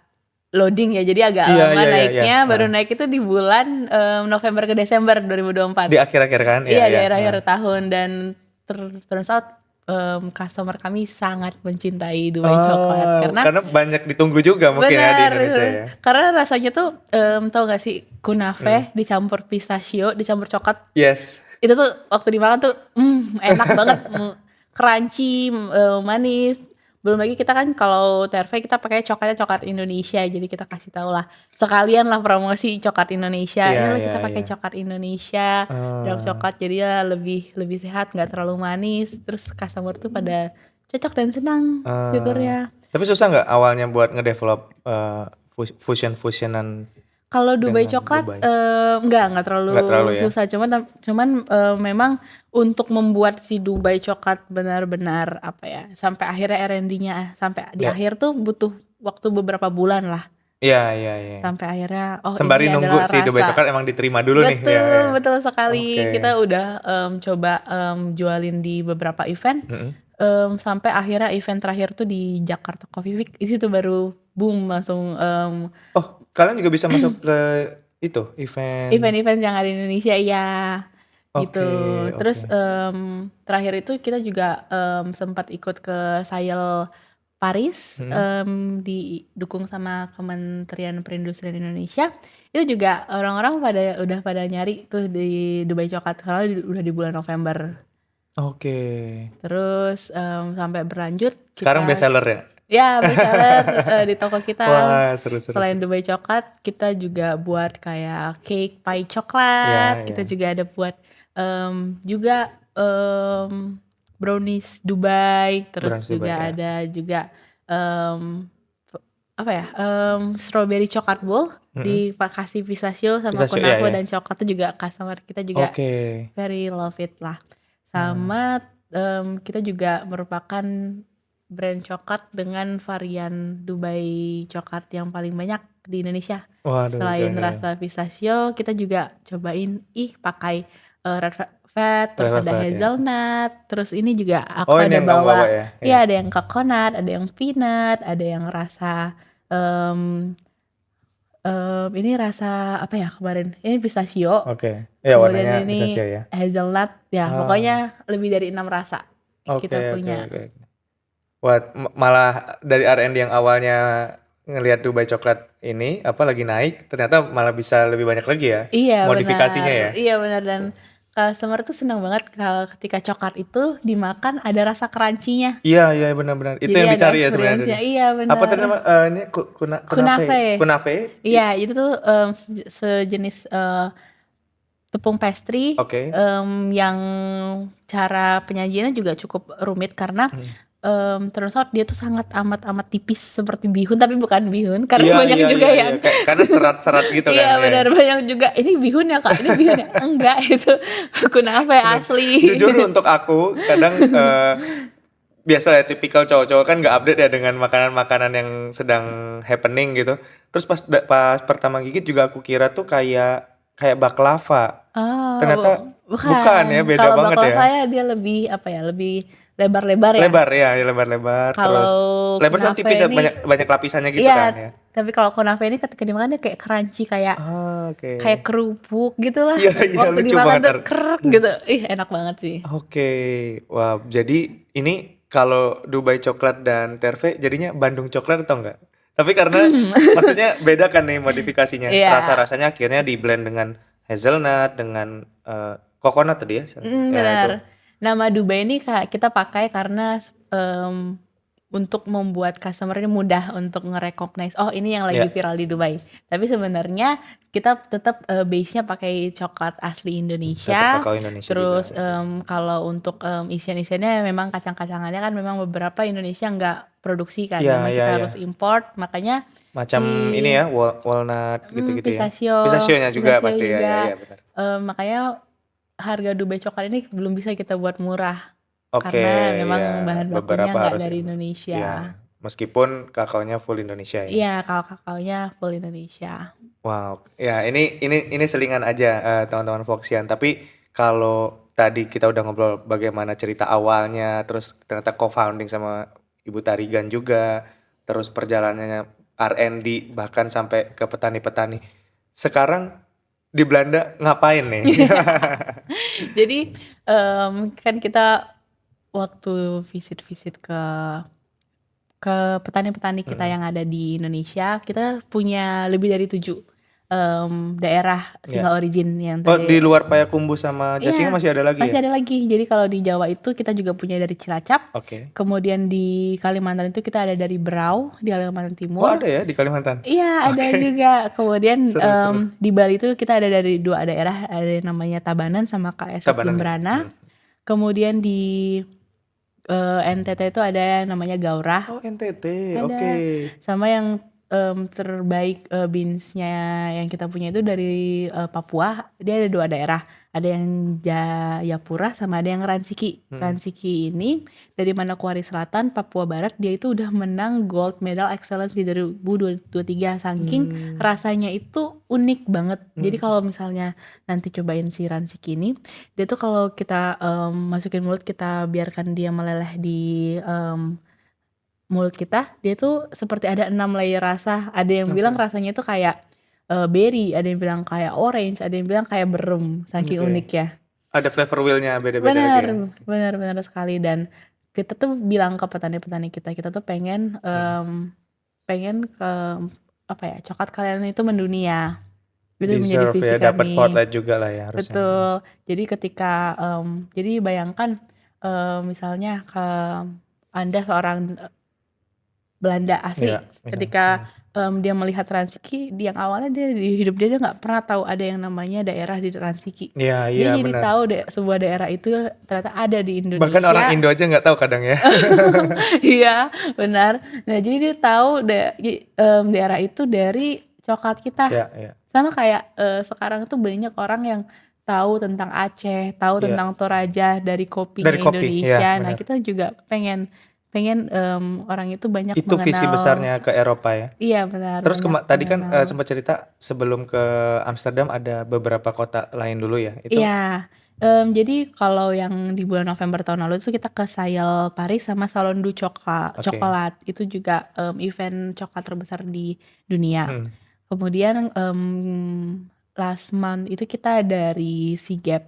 loading ya. Jadi agak Iya, lama iya, iya, naiknya. iya. Baru naik itu di bulan November ke Desember 2024. Di akhir-akhir kan? Iya, di Iya. akhir tahun. Dan turns out customer kami sangat mencintai Dubai Coklat. Karena banyak ditunggu juga mungkin ya di Benar, Indonesia ya. karena rasanya tuh tau gak sih kunafe dicampur pistachio, dicampur coklat. Yes. Itu tuh waktu dimakan tuh enak banget, crunchy, manis. Belum lagi kita kan kalau Terve kita pakai coklatnya coklat Indonesia, jadi kita kasih tahu lah sekalian lah promosi coklat Indonesia. Iya, Ini loh iya, kita pakai iya. coklat Indonesia, dark coklat, jadi ya lebih sehat, nggak terlalu manis. Terus customer tuh pada cocok dan senang, syukurnya. Tapi susah nggak awalnya buat ngedevelop fusionan? Kalau Dubai Dengan Coklat Dubai. nggak terlalu Nggak terlalu ya? susah, cuman memang untuk membuat si Dubai Coklat benar-benar apa ya, sampai akhirnya R&D-nya sampai di Ya. akhir tuh butuh waktu beberapa bulan lah, Iya, iya, iya. sampai akhirnya Sembari ini nunggu adalah si Dubai rasa. Coklat emang diterima dulu nih. Betul, Iya, iya. betul sekali. Oke. Kita udah coba jualin di beberapa event, sampai akhirnya event terakhir tuh di Jakarta Coffee Week. Di situ baru boom langsung Oh, kalian juga bisa masuk ke itu event. event-event yang ada di Indonesia ya. Gitu. Oke, Terus oke. terakhir itu kita juga sempat ikut ke Sail Paris, didukung sama Kementerian Perindustrian Indonesia. Itu juga orang-orang udah pada nyari tuh di Dubai Coklat, karena udah di bulan November. Oke. Terus sampai berlanjut Sekarang kita best seller ya? ya bestseller di toko kita. Wah, seru. Selain Dubai Coklat, kita juga buat kayak cake pie coklat. Ya, Kita ya. juga ada buat juga brownies Dubai. Terus Brownies juga Dubai, ya. ada juga apa ya, strawberry coklat bowl dikasih pistachio sama Pistachio, kunafe iya, iya. dan coklat tuh juga customer kita juga Oke. very love it lah. Sama kita juga merupakan brand coklat dengan varian Dubai coklat yang paling banyak di Indonesia. Waduh, Selain keren. rasa pistachio, kita juga cobain pakai red velvet, terus Red ada velvet, ya. hazelnut, terus ini juga aku Oh, ini ada yang kamu bawa ya? Iya, ada yang coconut, ada yang peanut, ada yang rasa ini rasa apa ya kemarin? Ini pistachio. Oke. Ya, warnanya Kemudian ini pistachio ya. hazelnut, ya pokoknya lebih dari 6 rasa Oke, kita punya. oke. Wah, malah dari R&D yang awalnya ngelihat Dubai Coklat ini lagi naik, ternyata malah bisa lebih banyak lagi ya Iya modifikasinya benar, ya. iya benar, dan customer tuh senang banget kalau ketika coklat itu dimakan ada rasa crunchy-nya. Iya, benar-benar. Itu Jadi yang ada dicari ya sebenarnya. experience-nya. Iya benar. Apa tadi nama ini Kunafe. Kunafe? Iya, itu tuh sejenis tepung pastry Oke. yang cara penyajiannya juga cukup rumit karena turns out dia tuh sangat amat tipis seperti bihun, tapi bukan bihun karena banyak juga yang karena serat-serat gitu kan. iya benar, banyak juga ini bihun ya Kak, ini bihun ya, enggak, itu kunafe asli. Jujur untuk aku kadang biasa ya tipikal cowok-cowok kan nggak update ya dengan makanan-makanan yang sedang happening gitu. Terus pas pertama gigit juga aku kira tuh kayak baklava. Oh, Ternyata Bukan ya, Bukan, beda kalau banget ya. baklava ya dia lebih apa ya, lebih lebar-lebar ya. Lebar ya, lebar-lebar. Terus Kalau lebar tuh tipis kunafe ya, ini, banyak banyak lapisannya gitu kan iya, ya. tapi kalau kunafe ini ketika dimakan dia kayak crunchy, kayak Ah, kayak oke. kerupuk gitulah. Iya iya Waktu lucu dimakan banget. tuh krek gitu. Ih, enak banget sih. Oke, wah jadi ini kalau Dubai coklat dan Terve jadinya Bandung coklat atau enggak? Tapi karena maksudnya beda kan nih modifikasinya. Iya, Rasa-rasanya akhirnya di blend dengan hazelnut, dengan coconut tadi ya. Ya itu. benar. Nama Dubai ini kita pakai karena em, untuk membuat customer ini mudah untuk nge-recognize, oh ini yang lagi Ya, viral di Dubai. Tapi sebenarnya kita tetap base-nya pakai coklat asli tetap Indonesia. kakao Indonesia juga Terus ya. kalau untuk isian-isiannya memang kacang-kacangannya kan memang beberapa Indonesia nggak produksi kan, Iya, memang iya, kita iya. harus import. Makanya Macam si ini ya, walnut gitu-gitu ya. pistachio, Pistachio-nya juga pistachio pasti ya, ya, juga. ya benar. Makanya harga Dubai coklat ini belum bisa kita buat murah Oke, karena memang ya bahan bakunya beberapa nggak harus dari ya. Ya, Indonesia. meskipun kakaonya full Indonesia ya. Iya, kalau kakaonya full Indonesia. Wow, ya ini selingan aja teman-teman Foxian. Tapi kalau tadi kita udah ngobrol bagaimana cerita awalnya, terus ternyata co-founding sama Ibu Tarigan juga, terus perjalanannya R&D bahkan sampai ke petani-petani. Sekarang di Belanda ngapain nih? Jadi kan kita waktu visit-visit ke petani-petani kita Mm-mm. yang ada di Indonesia, kita punya lebih dari 7 daerah Ya. single origin yang Oh, di tadi. luar Payakumbuh sama Jasinga Iya, masih ada lagi ya? masih ada lagi. Jadi kalau di Jawa itu kita juga punya dari Cilacap, Oke. kemudian di Kalimantan itu kita ada dari Berau di Kalimantan Oh, Timur. ada ya di Kalimantan? Iya, ada Oke. juga. Kemudian Seru-seru. di Bali itu kita ada dari 2 daerah, ada yang namanya Tabanan sama KSS Tabanan ya? Jembrana. Kemudian di NTT itu ada yang namanya Gaurah, Oh, NTT. Oke. ada. Sama yang terbaik beans-nya yang kita punya itu dari Papua, dia ada 2 daerah. Ada yang Jayapura sama ada yang Ransiki. Ransiki ini dari Manokwari Selatan, Papua Barat, dia itu udah menang Gold Medal Excellence di 2023. Saking rasanya itu unik banget. Jadi kalau misalnya nanti cobain si Ransiki ini, dia tuh kalau kita masukin mulut, kita biarkan dia meleleh di mulut kita, dia tuh seperti ada 6 layer rasa. Ada yang bilang rasanya tuh kayak berry, ada yang bilang kayak orange, ada yang bilang kayak berem, saking Oke. unik ya. Ada flavor wheel-nya beda-beda lagi Benar, ya? benar sekali. Dan kita tuh bilang ke petani-petani kita tuh pengen ke apa ya, coklat kalian itu mendunia. Itu menjadi Deserve visi ya, dapat kami. spotlight juga lah ya harusnya. Betul. Jadi ketika jadi bayangkan misalnya Anda seorang Belanda asli, Iya, iya. ketika dia melihat Ransiki, yang awalnya dia di hidup dia nggak pernah tahu ada yang namanya daerah di Ransiki. Iya, Dia iya jadi benar. tahu sebuah daerah itu ternyata ada di Bahkan orang Indonesia. Indo aja nggak tahu kadang ya. Iya, benar. Nah, jadi dia tahu daerah itu dari coklat kita. Iya, iya. Sama kayak sekarang tuh banyak orang yang tahu tentang Aceh, tahu Iya. tentang Toraja dari kopinya Dari kopi, Indonesia. ya Nah, benar. kita juga pengen orang itu banyak Itu visi mengenal. besarnya ke Eropa ya. Iya, benar, Terus banyak tadi kan mengenal. sempat cerita sebelum ke Amsterdam ada beberapa kota lain dulu ya. Itu Iya, jadi kalau yang di bulan November tahun lalu itu kita ke Sail Paris sama Salon du oke. Coklat. Itu juga event coklat terbesar di dunia. Hmm. Kemudian last month itu kita dari Sigep.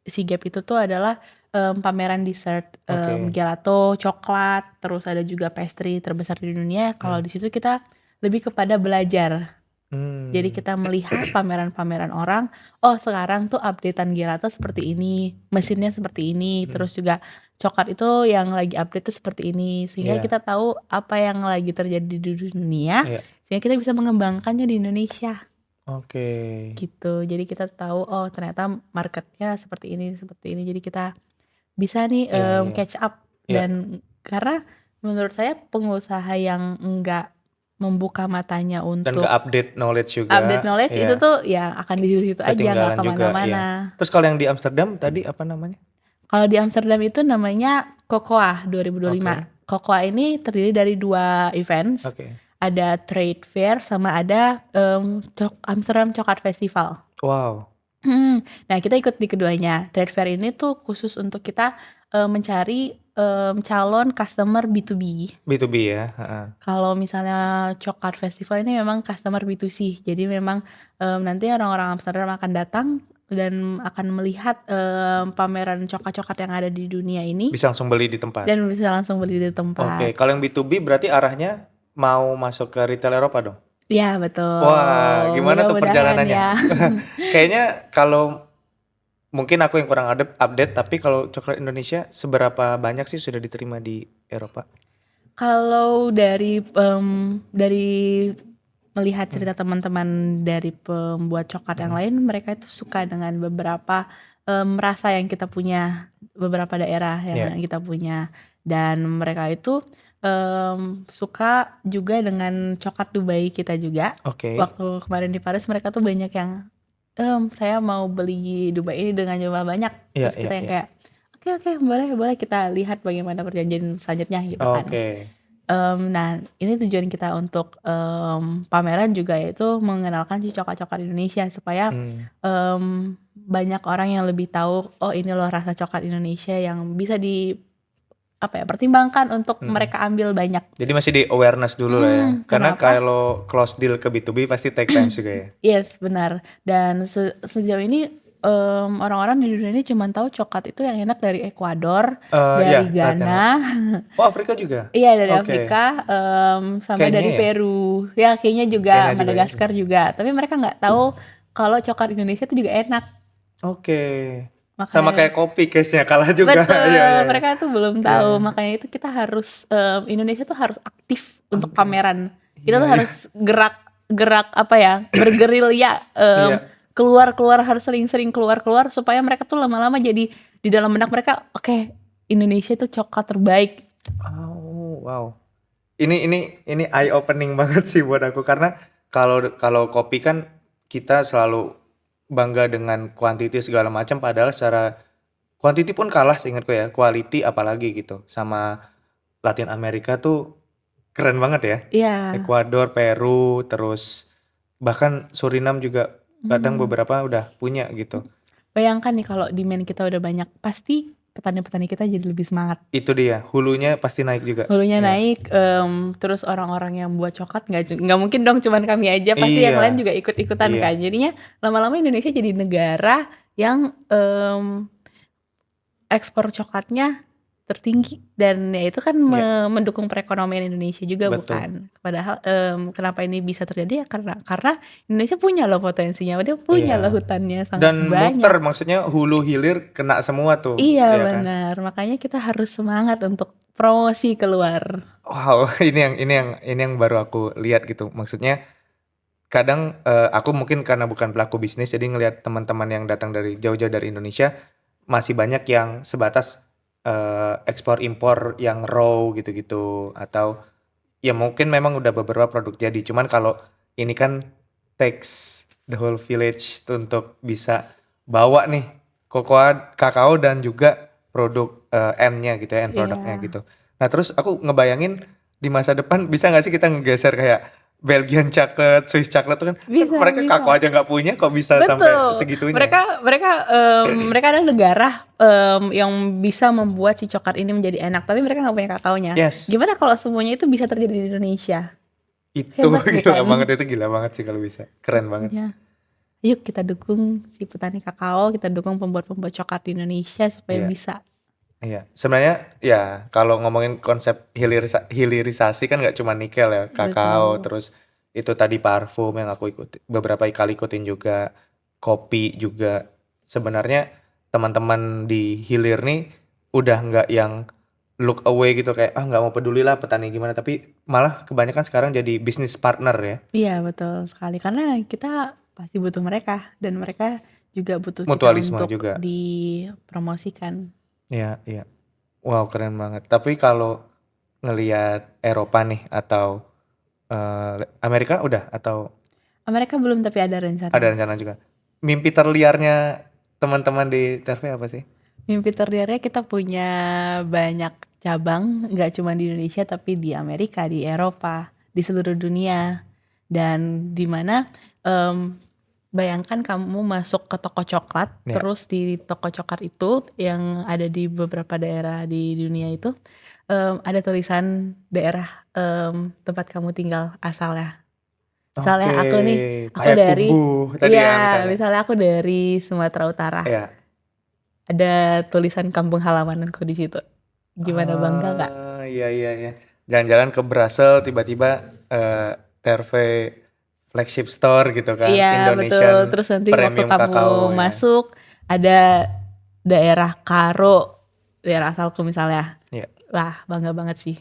Sigep itu tuh adalah pameran dessert, Oke. gelato, coklat, terus ada juga pastry terbesar di dunia. Kalau di situ kita lebih kepada belajar. Jadi Hmm. kita melihat pameran-pameran orang, oh sekarang tuh updatean gelato seperti ini, mesinnya seperti ini, terus juga coklat itu yang lagi update tuh seperti ini, sehingga Iya. kita tahu apa yang lagi terjadi di dunia, Iya. sehingga kita bisa mengembangkannya di Indonesia Oke. gitu. Jadi kita tahu, oh ternyata marketnya seperti ini, jadi kita bisa nih Iya, iya. catch up. Iya. Dan karena menurut saya pengusaha yang enggak membuka matanya Dan ke untuk update knowledge juga. update knowledge itu Iya. tuh ya akan di situ aja, nggak Ketinggalan juga, iya. kemana-mana. Terus kalau yang di Amsterdam tadi apa namanya? Kalau di Amsterdam itu namanya Cocoa 2025. Oke. Cocoa ini terdiri dari 2 events. Oke. Ada trade fair sama ada Amsterdam Chocolate Festival. Wow. Nah, kita ikut di keduanya. Trade fair ini tuh khusus untuk kita, mencari, calon customer B2B. B2B ya, heeh. Kalau misalnya Coklat Festival ini memang customer B2C. Jadi memang, nanti orang-orang Amsterdam akan datang dan akan melihat, pameran coklat-coklat yang ada di dunia ini Bisa langsung beli di tempat. dan bisa langsung beli di tempat. Oke, kalau yang B2B berarti arahnya mau masuk ke retail Eropa dong? Iya betul, Wah, gimana tuh mudah-mudahan perjalanannya? ya. Kayaknya kalau mungkin aku yang kurang update, tapi kalau coklat Indonesia seberapa banyak sih sudah diterima di Eropa? Kalau dari melihat cerita teman-teman dari pembuat coklat yang lain, mereka itu suka dengan beberapa, rasa yang kita punya, beberapa daerah Iya. yang kita punya. Dan mereka itu, suka juga dengan coklat Dubai kita juga. Oke. Waktu kemarin di Paris mereka tuh banyak yang, "Saya mau beli Dubai ini dengan jumlah banyak." Iya, Terus iya, kita yang iya. kayak, "Oke, boleh boleh kita lihat bagaimana perjanjian selanjutnya," gitu kan. Oke. Nah, ini tujuan kita untuk, pameran juga yaitu mengenalkan si coklat-coklat Indonesia supaya, Hmm. banyak orang yang lebih tahu, "Oh ini loh rasa coklat Indonesia yang bisa pertimbangkan untuk mereka ambil banyak." Jadi masih di awareness dulu lah ya. Karena Kenapa? kalau close deal ke B2B pasti take time juga ya. Yes, benar. Dan sejauh ini, orang-orang di dunia ini cuman tahu coklat itu yang enak dari Ekuador, Iya, dari Latin. Ghana, Oh, Afrika juga? iya dari Oke. Afrika, sama Kenya dari ya? Peru, ya kayaknya juga, Kenya juga ya? Madagaskar juga. Tapi mereka nggak tahu kalau coklat Indonesia itu juga enak. Oke. Sama Makanya kayak kopi case-nya kalah juga. betul, Iya, iya, iya. mereka tuh belum Iya, tahu. iya. Makanya itu kita harus, Indonesia tuh harus aktif untuk Oke. pameran. Kita Iya, tuh iya. harus gerak bergerilya, Iya. keluar harus sering-sering keluar supaya mereka tuh lama-lama jadi di dalam benak mereka, "Oke, Indonesia tuh coklat terbaik." Oh, wow. Ini eye opening banget sih buat aku karena kalau kopi kan kita selalu bangga dengan quantity segala macam padahal secara quantity pun kalah seingatku ya, quality apalagi gitu. Sama Latin Amerika tuh keren banget ya. Iya, Ekuador, Peru, terus bahkan Suriname juga kadang beberapa udah punya gitu. bayangkan nih kalau demand kita udah banyak, pasti petani-petani kita jadi lebih semangat. Itu dia, hulunya pasti naik juga. Hulunya Iya. naik, terus orang-orang yang buat coklat nggak mungkin dong cuman kami aja, pasti yang Iya. lain juga ikut-ikutan Iya. kan. Jadinya lama-lama Indonesia jadi negara yang, ekspor coklatnya tertinggi dan ya itu kan Iya. mendukung perekonomian Indonesia juga Betul. bukan. Padahal, kenapa ini bisa terjadi ya karena Indonesia punya loh potensinya, dia punya Iya. loh hutannya sangat Dan banyak. muter maksudnya hulu hilir kena semua tuh. Iya ya kan? benar, makanya kita harus semangat untuk promosi keluar. Wow, ini yang baru aku lihat gitu. Maksudnya kadang aku mungkin karena bukan pelaku bisnis jadi ngelihat teman-teman yang datang dari jauh-jauh dari Indonesia masih banyak yang sebatas ekspor impor yang raw gitu-gitu atau ya mungkin memang udah beberapa produk jadi. Cuman kalau ini kan takes the whole village tuh untuk bisa bawa nih kakao dan juga produk end-nya gitu ya, end produknya Iya. gitu. Nah terus aku ngebayangin di masa depan bisa nggak sih kita ngegeser kayak Belgian chocolate, Swiss chocolate tuh kan Bisa mereka kakao aja nggak punya kok bisa sampai Betul. segitunya. Mereka adalah negara, yang bisa membuat si coklat ini menjadi enak, tapi mereka nggak punya kakaonya. Yes. Gimana kalau semuanya itu bisa terjadi di Indonesia? Itu Hebat gila bukan? banget, itu gila banget sih kalau bisa. Keren banget. Ya. Yuk kita dukung si petani kakao, kita dukung pembuat-pembuat coklat di Indonesia supaya Iya. bisa. Iya, sebenarnya ya kalau ngomongin konsep hilirisasi kan nggak cuma nikel ya, kakao, Betul. terus itu tadi parfum yang aku beberapa kali ikutin juga, kopi juga. Sebenarnya teman-teman di hilir nih udah nggak yang look away gitu kayak nggak mau peduli lah petani gimana, tapi malah kebanyakan sekarang jadi bisnis partner ya. Iya betul sekali, karena kita pasti butuh mereka dan mereka juga butuh kita Mutualisme untuk juga. dipromosikan. Iya, iya. Wow, keren banget. Tapi kalau ngelihat Eropa nih atau Amerika udah atau Amerika belum, tapi ada rencana. ada rencana juga. Mimpi terliarnya teman-teman di TRV apa sih? Mimpi terliarnya kita punya banyak cabang, nggak cuma di Indonesia tapi di Amerika, di Eropa, di seluruh dunia. Dan di mana bayangkan kamu masuk ke toko coklat, Ya. terus di toko coklat itu yang ada di beberapa daerah di dunia itu, ada tulisan daerah, tempat kamu tinggal asalnya. Misalnya Oke, aku dari Payakumbuh tadi ya iya, misalnya. misalnya aku dari Sumatera Utara, Ya. ada tulisan kampung halamanku di situ. Gimana, bangga nggak? Iya iya iya. Jalan-jalan ke Brussels tiba-tiba TRV flagship store gitu kan, Iya, betul. Indonesian Terus nanti waktu Premium kamu Kakao ya. masuk, ada daerah Karo, daerah asalku misalnya. Iya. Wah, bangga banget sih.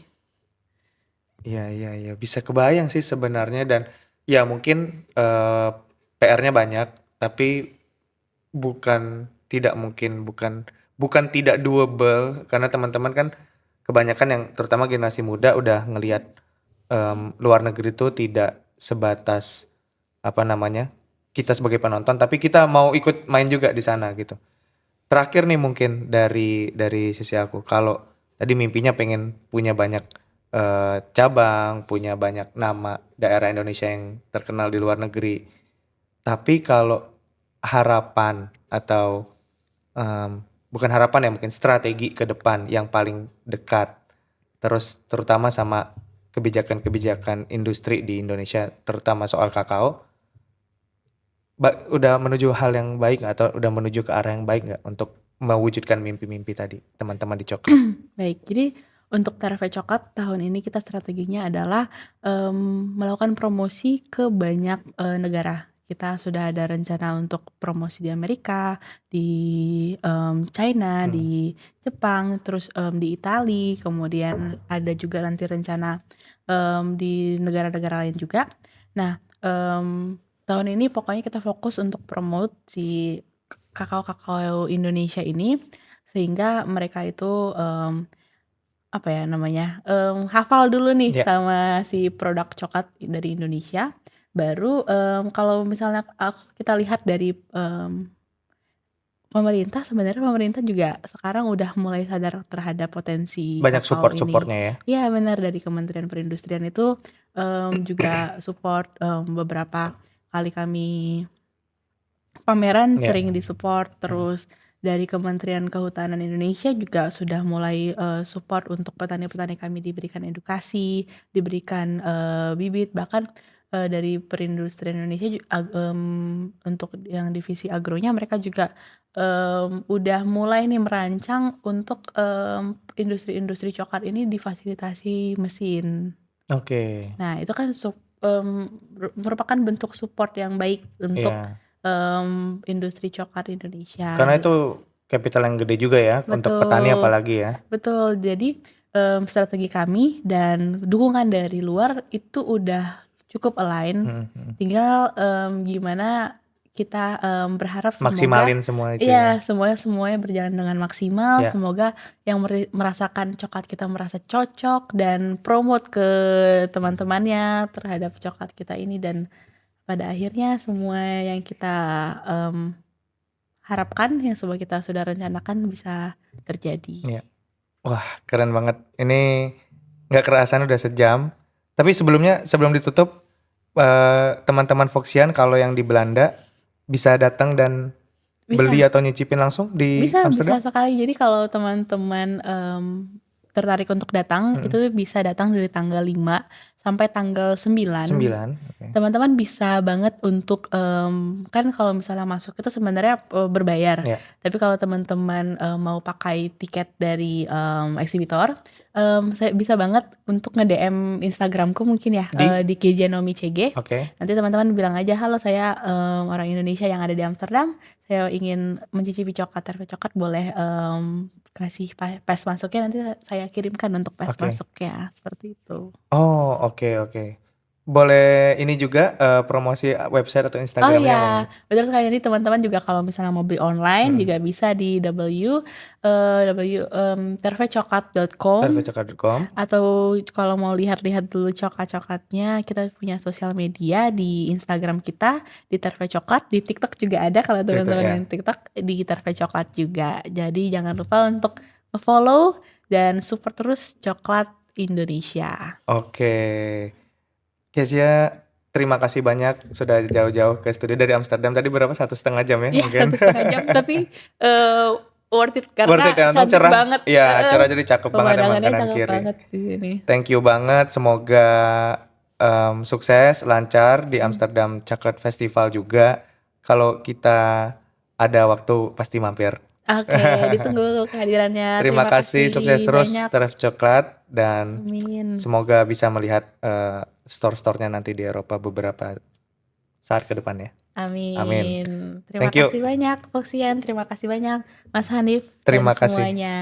Iya iya iya, bisa kebayang sih sebenarnya dan ya mungkin PR-nya banyak, tapi tidak mungkin, bukan tidak doable karena teman-teman kan kebanyakan yang terutama generasi muda udah ngelihat luar negeri itu tidak sebatas apa namanya kita sebagai penonton, tapi kita mau ikut main juga di sana gitu. Terakhir nih mungkin dari sisi aku, kalau tadi mimpinya pengen punya banyak cabang, punya banyak nama daerah Indonesia yang terkenal di luar negeri. Tapi kalau harapan atau bukan harapan ya mungkin strategi ke depan yang paling dekat, terus terutama sama kebijakan-kebijakan industri di Indonesia, terutama soal kakao, udah menuju hal yang baik nggak atau udah menuju ke arah yang baik nggak untuk mewujudkan mimpi-mimpi tadi teman-teman di coklat? Baik, jadi untuk TRV Coklat tahun ini kita strateginya adalah melakukan promosi ke banyak negara. Kita sudah ada rencana untuk promosi di Amerika, di China, Hmm. di Jepang, terus di Italia, kemudian ada juga nanti rencana di negara-negara lain juga. Nah, tahun ini pokoknya kita fokus untuk promote si kakao-kakao Indonesia ini, sehingga mereka itu apa ya namanya, hafal dulu nih Ya, sama si produk coklat dari Indonesia, baru, kalau misalnya kita lihat dari, sebenarnya pemerintah juga sekarang udah mulai sadar terhadap potensi banyak kakao ini. support-supportnya ya. Iya benar, dari Kementerian Perindustrian itu, juga support, beberapa kali kami pameran Ya. sering di-support, Hmm. terus dari Kementerian Kehutanan Indonesia juga sudah mulai, support untuk petani-petani kami diberikan edukasi, diberikan, bibit, bahkan, dari Perindustrian Indonesia untuk yang divisi agronya mereka juga, udah mulai nih merancang untuk, industri-industri coklat ini difasilitasi mesin. Oke. Nah, itu kan merupakan bentuk support yang baik untuk, Ya. industri coklat Indonesia Karena gitu. itu capital yang gede juga ya untuk petani Betul, apalagi ya. betul. Jadi, strategi kami dan dukungan dari luar itu udah cukup align, Hmm, hmm. tinggal, gimana kita, berharap semoga Maksimalin semua itu iya, ya. semuanya berjalan dengan maksimal, Ya. semoga yang merasakan coklat kita merasa cocok dan promote ke teman-temannya terhadap coklat kita ini, dan pada akhirnya semua yang kita, harapkan, yang semua kita sudah rencanakan bisa terjadi. Ya. Wah, keren banget. Ini nggak kerasan udah sejam. Tapi sebelum ditutup, teman-teman Foxian kalau yang di Belanda bisa datang dan beli Bisa. atau nyicipin langsung di Bisa Amsterdam? sekali. Jadi kalau teman-teman, tertarik untuk datang, Mm-mm. itu bisa datang dari tanggal 5 sampai tanggal 9. 9. Oke. Teman-teman bisa banget untuk, kan kalau misalnya masuk itu sebenarnya, berbayar. Ya. Tapi kalau teman-teman, mau pakai tiket dari, eksibitor, saya bisa banget untuk nge-DM Instagram-ku mungkin ya, Di? di Kejenomi CG. Oke. Nanti teman-teman bilang aja, "Halo, saya, orang Indonesia yang ada di Amsterdam. Saya ingin mencicipi coklat, TRV Coklat, boleh, kasih pas masuknya, nanti saya kirimkan untuk pas Oke. masuknya." Seperti itu. Oh, oke oke. Boleh ini juga promosi website atau Oh Instagramnya iya, mungkin? betul sekali. Jadi teman-teman juga kalau misalnya mau beli online Mm-mm. juga bisa di tervecoklat.com, Tarvecoklat.com. atau kalau mau lihat-lihat dulu coklat-coklatnya, kita punya sosial media di Instagram kita di Terve Coklat, di TikTok juga ada kalau TikTok teman-teman ya. yang TikTok di Terve Coklat juga. Jadi jangan lupa untuk follow dan support terus coklat Indonesia. Oke. Kezia, terima kasih banyak sudah jauh-jauh ke studio dari Amsterdam. Tadi berapa? 1,5 jam ya Iya, mungkin? 1,5 jam tapi Worth worth it it karena ya, untung cantik cerah. banget. Iya, cerah jadi cakep banget emang Pemandangannya kanan cakep kiri. banget di sini. Thank you banget. Semoga sukses, lancar di Amsterdam Chocolate Festival juga. Kalau kita ada waktu pasti mampir. Oke, ditunggu kehadirannya. Terima Terima kasih, sukses kasih terus banyak. Tref Coklat dan Amin. semoga bisa melihat store-store-nya nanti di Eropa beberapa saat ke depannya. Amin. Amin. Terima Thank you. kasih banyak, Foxian. Terima kasih banyak, Mas Hanif dan Terima kasih. semuanya.